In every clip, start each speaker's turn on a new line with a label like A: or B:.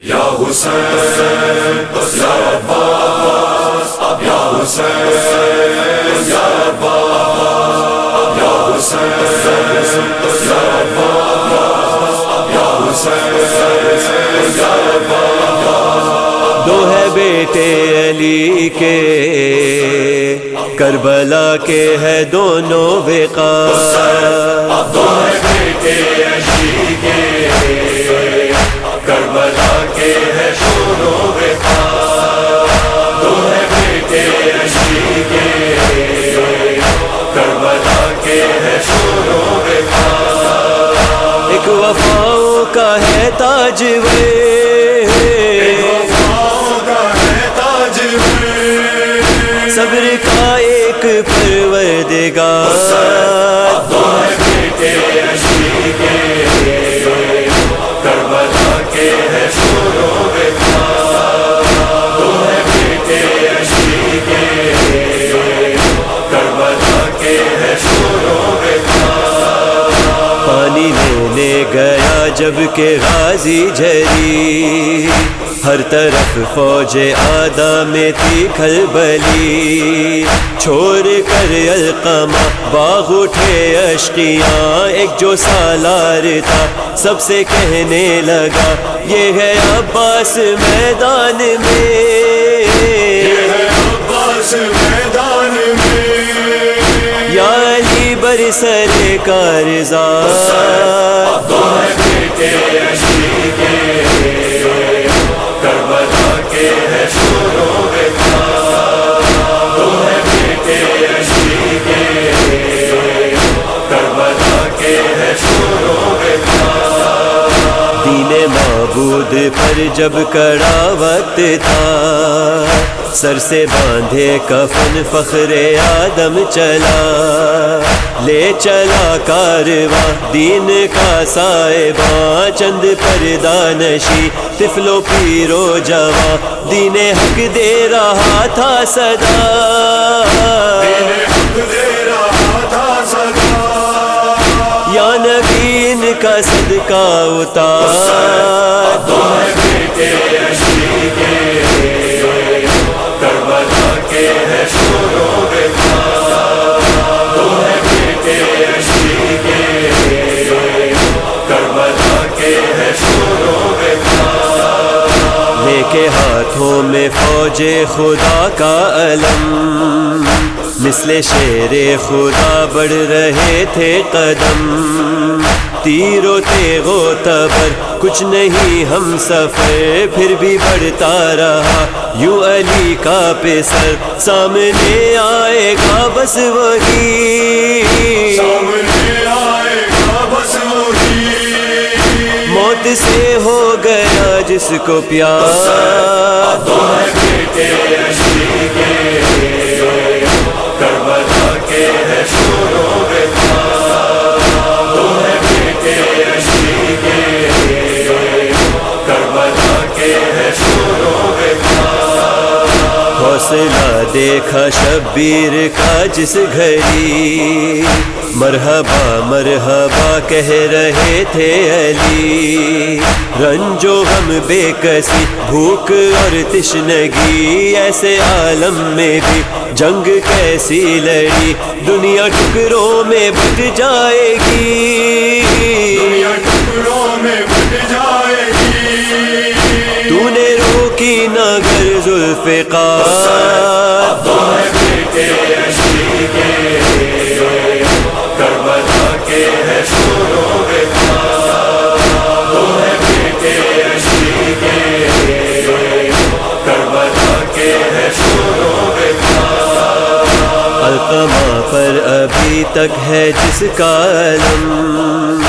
A: یا حسین یا عباس، یا حسین یا عباس، یا حسین یا عباس، یا حسین یا عباس۔
B: دو ہے بیٹے علی کے، کربلا کے ہے دونوں وقاص۔
A: دو ہے بیٹے علی کے، کربلا کے ہے دونوں وقاص۔ دو ہے بیٹے علی کے، کربلا کے ہے دونوں وقاص۔
B: ایک وفاؤں کا ہے تاج صبر کا ایک پروردگار۔
A: دو ہے بیٹے علی کے، کربلا کے ہے دونوں وقاص۔ دو ہے بیٹے علی کے، کربلا کے ہے دونوں وقاص۔
B: پانی لینے گیا جب کہ غازی جھری، ہر طرف فوج آدھا میں تھی کھلبلی۔ چھوڑ کر القمہ باغ اٹھے اشقیاں، ایک جو سالار تھا سب سے کہنے لگا یہ ہے عباس میدان میں،
A: یہ ہے عباس میدان میں،
B: یا علی برسر کارزار۔
A: دو ہے بیٹے علی کے، کربلا کے ہے دونوں وقاص۔ دو ہے بیٹے علی کے، کربلا کے ہے دونوں وقاص۔
B: دین معبود پر جب کڑا وقت تھا، سر سے باندھے کفن فخر آدم چلا، لے چلا کارواں دین کا صاحباں، چند پردانشی طفل و پیر و جواں، دین حق دے رہا تھا صدا،
A: دین حق دے رہا تھا صدا،
B: یا نبی ان کا صدقہ اتار۔
A: دو ہے بیٹے علی کے، کربلا کے ہے دونوں وقاص۔ دو ہے بیٹے علی کے، کربلا کے ہے دونوں وقاص۔
B: لے کے ہاتھوں میں فوج خدا کا علم، مثل شیر خدا بڑھ رہے تھے قدم، تیر و تیغ و تبر کچھ نہیں ہم سفر، پھر بھی بڑھتا رہا یوں علی کا پسر، سامنے آئے گا بس وہی،
A: سامنے آئے گا بس وہی،
B: موت سے ہو گیا جس کو پیار۔
A: دو ہے بیٹے علی کے، کربلا کے ہے دونوں وقاص۔ دو ہے بیٹے علی کے، کربلا کے ہے دونوں وقاص۔
B: حوصلہ دیکھا شبیر کا جس گھڑی، مرحبا مرحبا کہہ رہے تھے علی، رنج و غم بے کسی بھوک اور تشنگی، ایسے عالم میں بھی جنگ کیسی لڑی، دنیا ٹکڑوں میں بٹ جائے گی،
A: دنیا ٹکڑوں میں بٹ جائے گی،
B: تو نے روکی نہ گر ذوالفقار۔
A: دو ہے بیٹے علی کے، کربلا کے ہے دونوں وقاص۔ دو ہے بیٹے علی کے، کربلا کے ہے دونوں وقاص۔
B: القمہ پر ابھی تک ہے جس کا علم،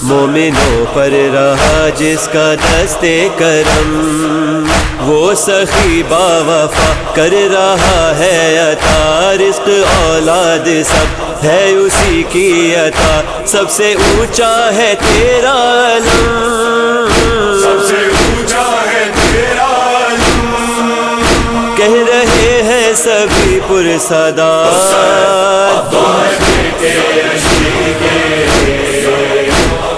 B: مومنوں پر رہا جس کا دست کرم، وہ سخی با وفا کر رہا ہے عطا، رزق اولاد سب ہے اسی کی عطا، سب سے اونچا ہے تیرا علم،
A: سب سے اونچا ہے تیرا علم،
B: کہہ رہے ہیں سبھی پرصدا۔
A: دو ہے بیٹے علی کے،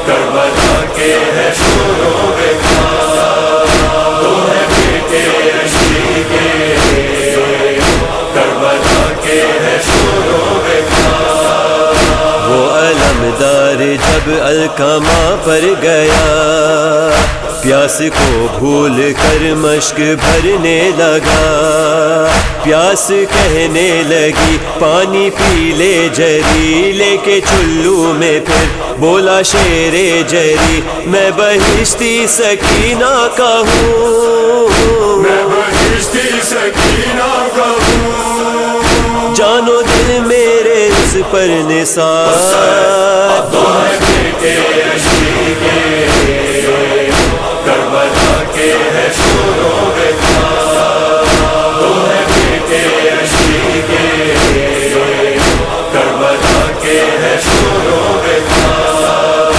A: کربلا کے ہے دونوں وقاص۔
B: کا ماں پر گیا، پیاس کو بھول کر مشک بھرنے لگا، پیاس کہنے لگی پانی پی لے جری، لے کے چلو میں پھر بولا شیر جری، میں بہشتی سکینہ کا ہوں،
A: میں بہشتی سکینہ کا ہوں،
B: جانو دل میرے اس پر نثار،
A: تو ہے بیٹے عشقی کے، کربلا کے ہے شور و وقار، تو ہے بیٹے عشقی کے، کربلا کے ہے شور و وقار،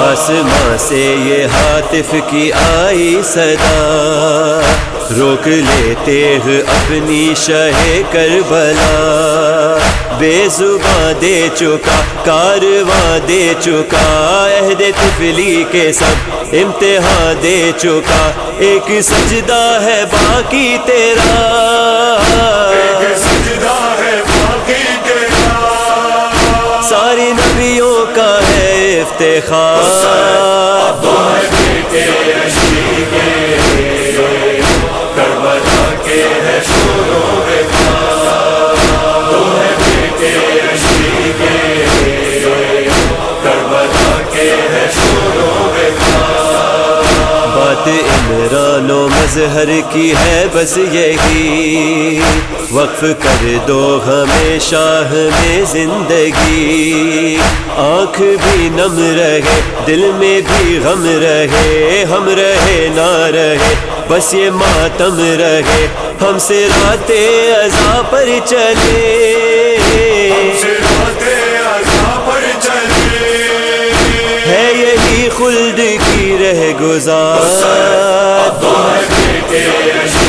B: آسماں سے یہ ہاتف کی آئی صدا، روک لیتے ہیں اپنی شہ کربلا، بے زباں دے چکا کارواں دے چکا، عہد طفلی کے سب امتحان دے چکا، ایک سجدہ ہے باقی تیرا،
A: ایک سجدہ ہے باقی تیرا،
B: ساری نبیوں کا ہے افتخار،
A: تو ہے بیٹے عشقی کے، کربلا کے ہے شور و وقار، تو ہے بیٹے عشقی کے، کربلا کے ہے شور و وقار،
B: بات عمران و مظہر کی ہے بس یہی، وقف کر دو ہمیں شاہ میں زندگی، آنکھ بھی نم رہے دل میں بھی غم رہے، ہم رہے نہ رہے بس یہ ماتم رہے، ہم سے راتیں عزا پر چلے،
A: صراط عزا پر چلے،
B: ہے یہی خلد کی رہ گزار،
A: تو ہے بیٹے عشقی